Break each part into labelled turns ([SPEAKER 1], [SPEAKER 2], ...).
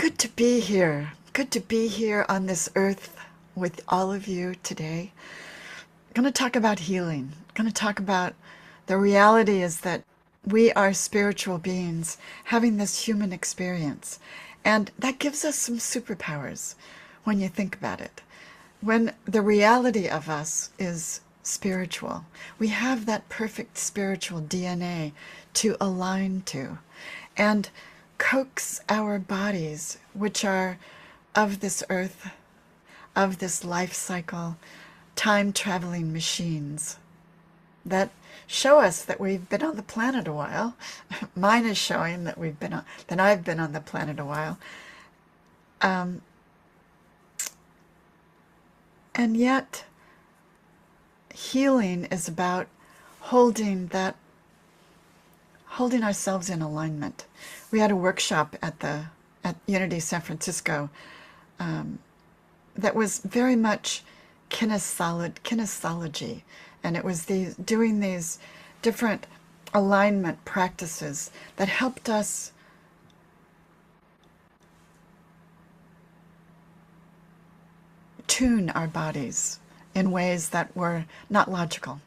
[SPEAKER 1] Good to be here. Good to be here on this earth with all of you today. I'm going to talk about healing. I'm going to talk about the reality is that we are spiritual beings having this human experience. And that gives us some superpowers when you think about it. When the reality of us is spiritual, we have that perfect spiritual DNA to align to. And coax our bodies, which are of this earth, of this life cycle, time-traveling machines that show us that we've been on the planet a while. Mine is showing that I've been on the planet a while. And yet, healing is about holding ourselves in alignment. We had a workshop at Unity San Francisco that was very much kinesiology, and it was doing these different alignment practices that helped us tune our bodies in ways that were not logical.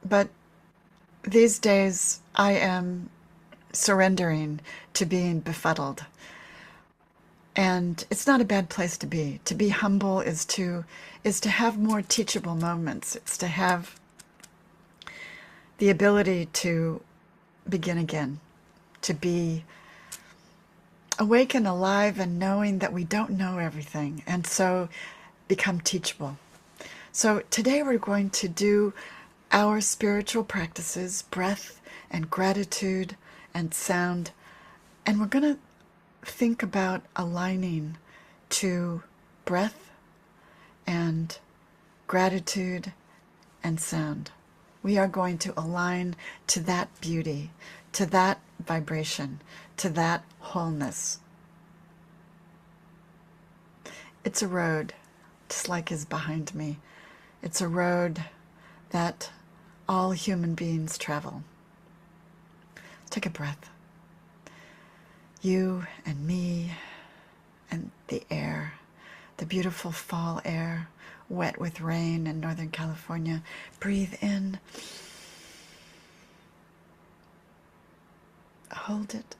[SPEAKER 1] But these days, I am surrendering to being befuddled. And it's not a bad place to be. To be humble is to have more teachable moments. It's to have the ability to begin again, to be awake and alive and knowing that we don't know everything, and so become teachable. So today we're going to do our spiritual practices, breath and gratitude and sound, and we're going to think about aligning to breath and gratitude and sound. We are going to align to that beauty, to that vibration, to that wholeness. It's a road, just like is behind me. It's a road that all human beings travel. Take a breath. You and me and the air, the beautiful fall air, wet with rain in Northern California. Breathe in. Hold it.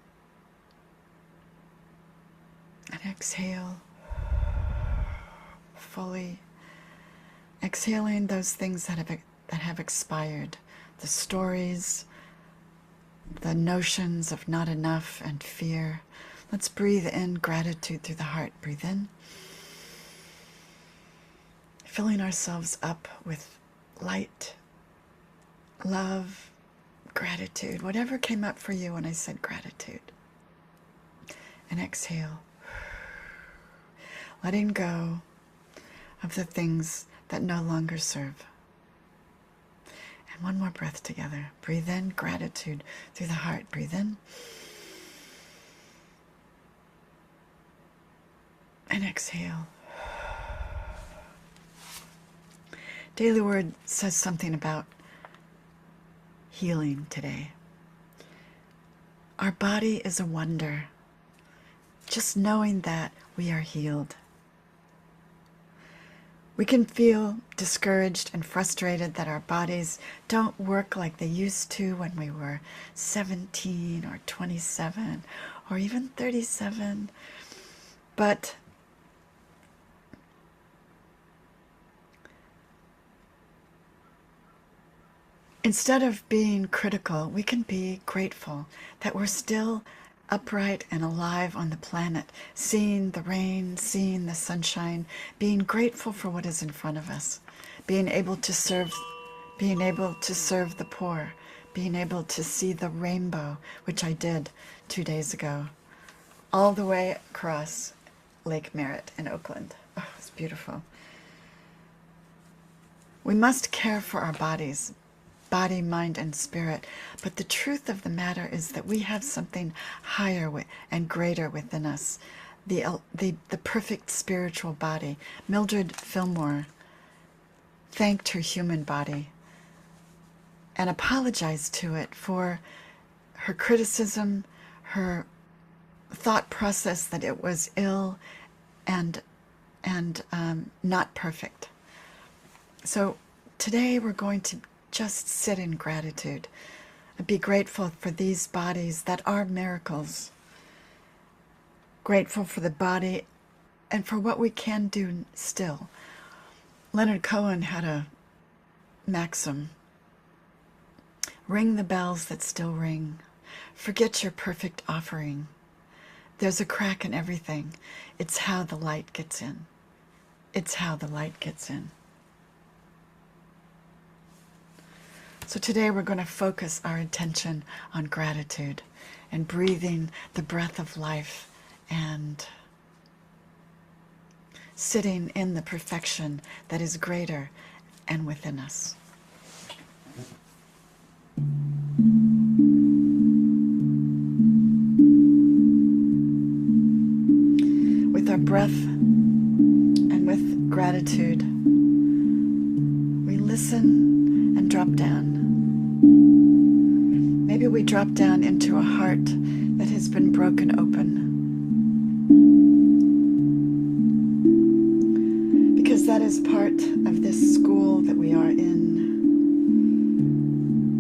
[SPEAKER 1] And exhale fully. Exhaling those things that have expired, the stories, the notions of not enough and fear. Let's breathe in gratitude through the heart. Breathe in. Filling ourselves up with light, love, gratitude, whatever came up for you when I said gratitude. And exhale. Letting go of the things that no longer serve. And one more breath together. Breathe in gratitude through the heart. Breathe in. And exhale. Daily Word says something about healing today. Our body is a wonder. Just knowing that we are healed. We can feel discouraged and frustrated that our bodies don't work like they used to when we were 17 or 27 or even 37. But instead of being critical, we can be grateful that we're still upright and alive on the planet, seeing the rain, seeing the sunshine, being grateful for what is in front of us, being able to serve the poor, being able to see the rainbow, which I did 2 days ago, all the way across Lake Merritt in Oakland. Oh, it was beautiful. We must care for our bodies, body, mind, and spirit. But the truth of the matter is that we have something higher and greater within us, the perfect spiritual body. Mildred Fillmore thanked her human body and apologized to it for her criticism, her thought process that it was ill and not perfect. So today we're going to just sit in gratitude and be grateful for these bodies that are miracles. Grateful for the body and for what we can do still. Leonard Cohen had a maxim: ring the bells that still ring. Forget your perfect offering. There's a crack in everything. It's how the light gets in. It's how the light gets in. So today we're going to focus our attention on gratitude and breathing the breath of life and sitting in the perfection that is greater and within us. With our breath and with gratitude, we listen and drop down. Maybe we drop down into a heart that has been broken open. Because that is part of this school that we are in.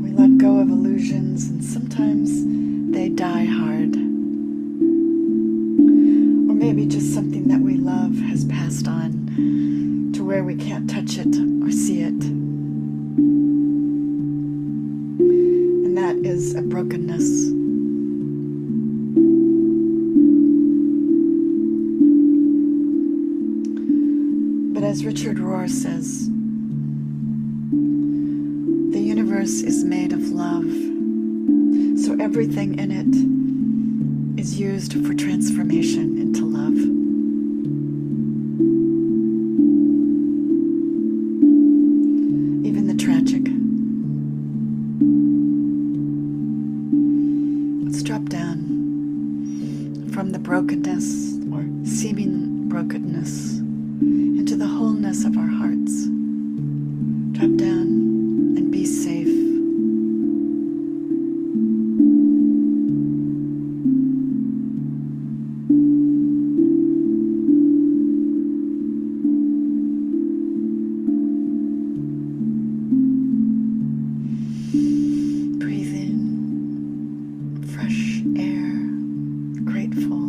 [SPEAKER 1] We let go of illusions, and sometimes they die hard. Or maybe just something that we love has passed on to where we can't touch it or see it. And that is a brokenness. But as Richard Rohr says, the universe is made of love, so everything in it is used for transformation into love. Even the tragic. Let's drop down from the brokenness or seeming brokenness into the wholeness of our hearts. Drop down and be safe. Breathe in fresh air, grateful.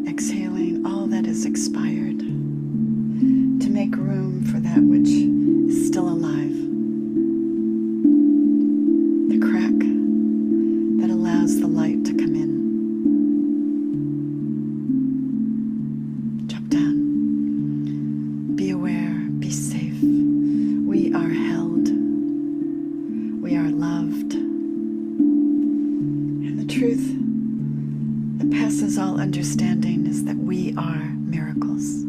[SPEAKER 1] Exhaling all that is expired to make room for that which is still alive. The crack that allows the light to come in. Drop down. Be aware, be safe. We are held. We are loved. And the truth that passes all understanding is that we are miracles.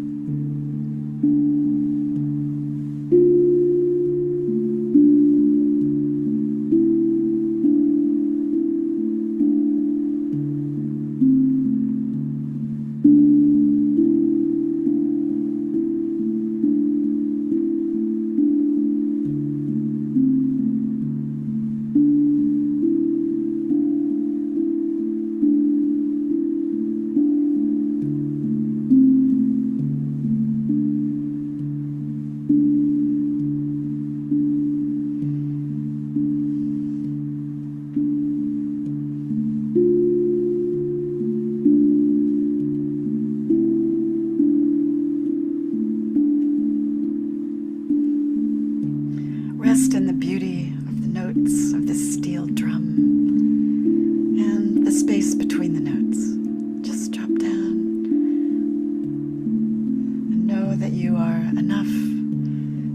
[SPEAKER 1] Rest in the beauty of the notes of the steel drum and the space between the notes. Just drop down and know that you are enough,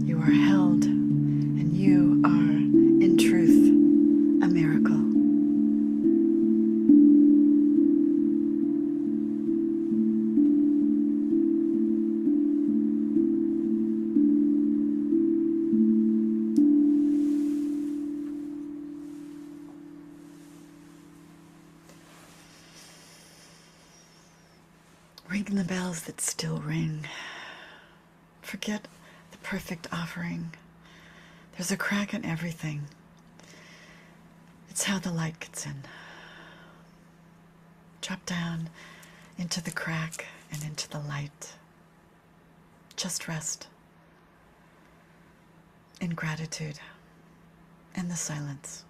[SPEAKER 1] you are held, and you are, in truth, a miracle. Ring the bells that still ring. Forget the perfect offering. There's a crack in everything. It's how the light gets in. Drop down into the crack and into the light. Just rest in gratitude and the silence.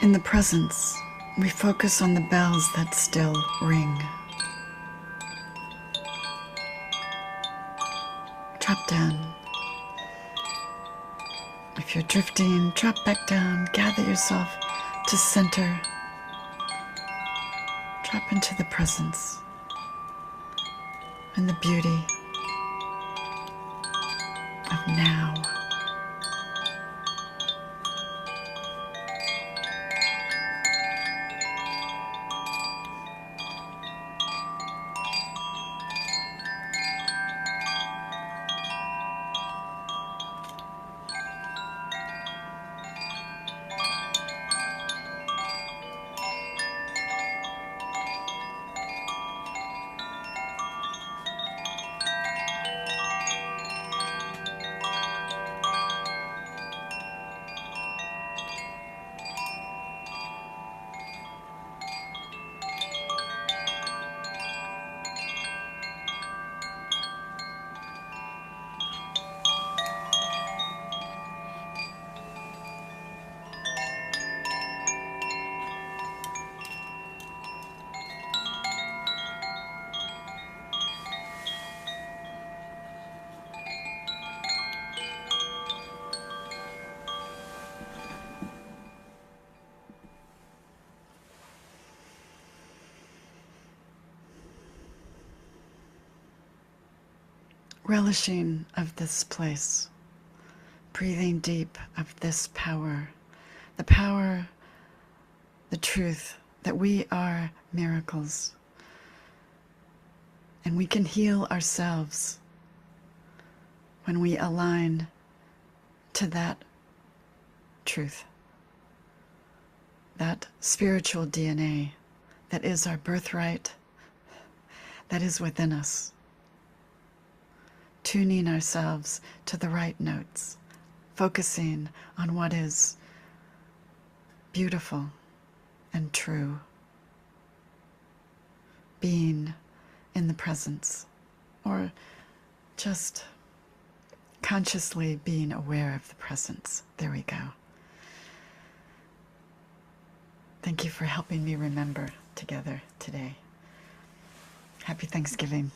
[SPEAKER 1] In the presence, we focus on the bells that still ring. Drop down. If you're drifting, drop back down. Gather yourself to center. Drop into the presence and the beauty of now. Relishing of this place, breathing deep of this power, the truth that we are miracles, and we can heal ourselves when we align to that truth, that spiritual DNA that is our birthright, that is within us. Tuning ourselves to the right notes, focusing on what is beautiful and true, being in the presence, or just consciously being aware of the presence. There we go. Thank you for helping me remember together today. Happy Thanksgiving.